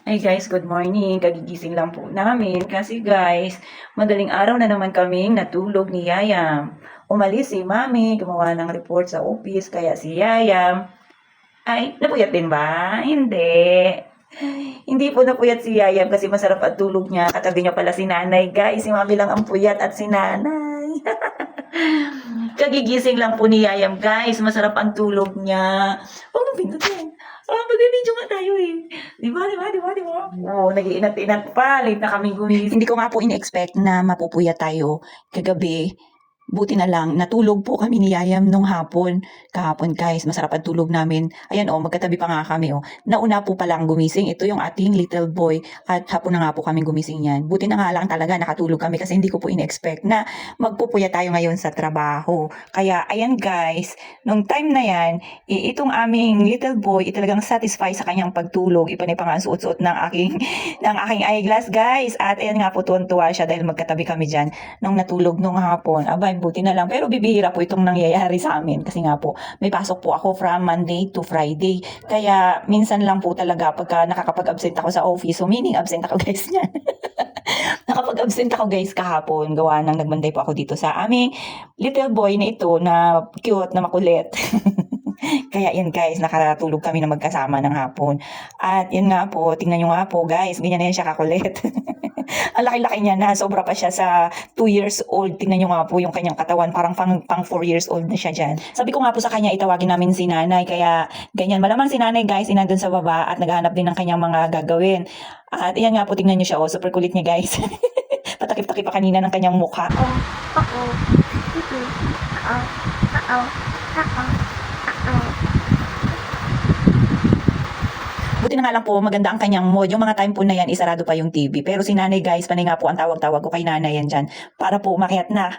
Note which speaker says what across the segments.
Speaker 1: Hey guys, good morning. Kagigising lang po namin kasi guys, madaling araw na naman kaming natulog ni Yayam. Umalis si Mami, gumawa ng report sa office, kaya si Yayam, ay, napuyat din ba? Hindi. Hindi po napuyat si Yayam kasi masarap ang tulog niya. Katabi niya pala si Nanay, guys. Si Mami lang ang puyat at si Nanay. Kagigising lang po ni Yayam, guys. Masarap ang tulog niya. Huwag mong pindutin. Mag-video nga tayo eh. Di ba? Oo, nag-iinat-inat pa. Late na kaming gumising. Hindi ko nga po in-expect na mapupuyat tayo kagabi. Buti na lang, natulog po kami ni Yayam nung hapon. Kahapon guys, masarap ang tulog namin. Ayan magkatabi pa nga kami Nauna po palang gumising. Ito yung ating little boy. At hapon na nga po kami gumising yan. Buti na nga lang talaga nakatulog kami kasi hindi ko po in-expect na magpupuya tayo ngayon sa trabaho. Kaya ayan guys, nung time na yan, itong aming little boy, talagang satisfied sa kanyang pagtulog. Ipanay pa nga ang suot-suot ng aking eyeglass guys. At ayan nga po, tuwan-tuwa siya dahil magkatabi kami dyan nung natulog nung hapon. Abay, buti na lang. Pero bibihira po itong nangyayari sa amin kasi nga po, may pasok po ako from Monday to Friday. Kaya minsan lang po talaga pagka nakakapag-absent ako sa office. So meaning absent ako guys niyan. Nakapag-absent ako guys kahapon. Gawa ng nagbanday po ako dito sa aming little boy na ito na cute, na makulit. Kaya yan guys, nakatulog kami na magkasama ng hapon. At yan nga po, tingnan nyo nga po guys, ganyan na yan siya kakulit. Ang laki-laki niya na, sobra pa siya sa 2 years old. Tingnan nyo nga po yung kanyang katawan, parang pang 4 years old na siya dyan. Sabi ko nga po sa kanya, itawagin namin si nanay, kaya ganyan. Malamang si nanay guys, inandun sa baba at naghahanap din ng kanyang mga gagawin. At iyan nga po, tingnan nyo siya, super kulit niya guys. Patakip-takip pa kanina ng kanyang mukha. Buti na nga lang po, maganda ang kanyang mood. Yung mga time po na yan, isarado pa yung TV. Pero si nanay guys, panay nga po ang tawag-tawag ko kay nanay yan dyan. Para po umakyat na.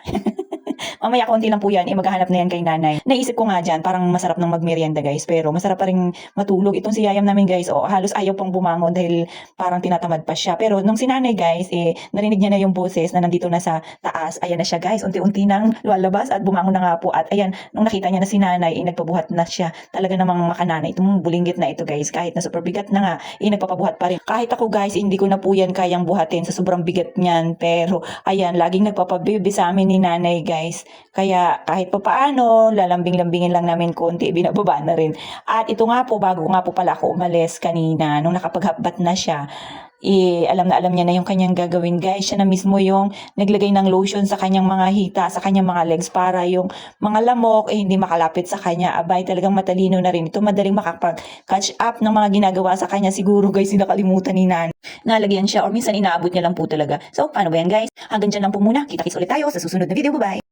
Speaker 1: Mamaya konti lang po yan, maghahanap na yan kay nanay. Naisip ko nga dyan, parang masarap ng magmerienda guys. Pero masarap pa rin matulog. Itong si Yayam namin guys, halos ayaw pang bumangon dahil parang tinatamad pa siya. Pero nung si nanay guys, narinig niya na yung boses na nandito na sa taas. Ayan na siya guys, unti-unti nang lumalabas at bumangon na nga po. At ayan, nung nakita niya na si nanay, nagpabuhat na siya. Talaga namang makananay. Itong bulinggit na ito guys, kahit na super bigat na nga, nagpapabuhat pa rin. Kahit ako guys, hindi ko na po yan kayang buhatin sa sobrang bigat niyan. Pero ayan, laging nagpapabibi sa amin ni nanay guys. Kaya kahit pa paano, lalambing-lambingin lang namin konti, binababa na rin. At ito nga po, bago nga po pala ako umalis kanina, nung nakapaghabat na siya, alam na alam niya na yung kanyang gagawin guys. Siya na mismo yung naglagay ng lotion sa kanyang mga hita, sa kanyang mga legs para yung mga lamok hindi makalapit sa kanya. Abay, talagang matalino na rin ito. Madaling makapag-catch up ng mga ginagawa sa kanya. Siguro guys, nakalimutan ni Nan. Nalagyan siya or minsan inaabot niya lang po talaga. So, paano ba yan guys? Hanggang dyan lang po muna. Kita-kits ulit tayo sa susunod na video. Bye-bye!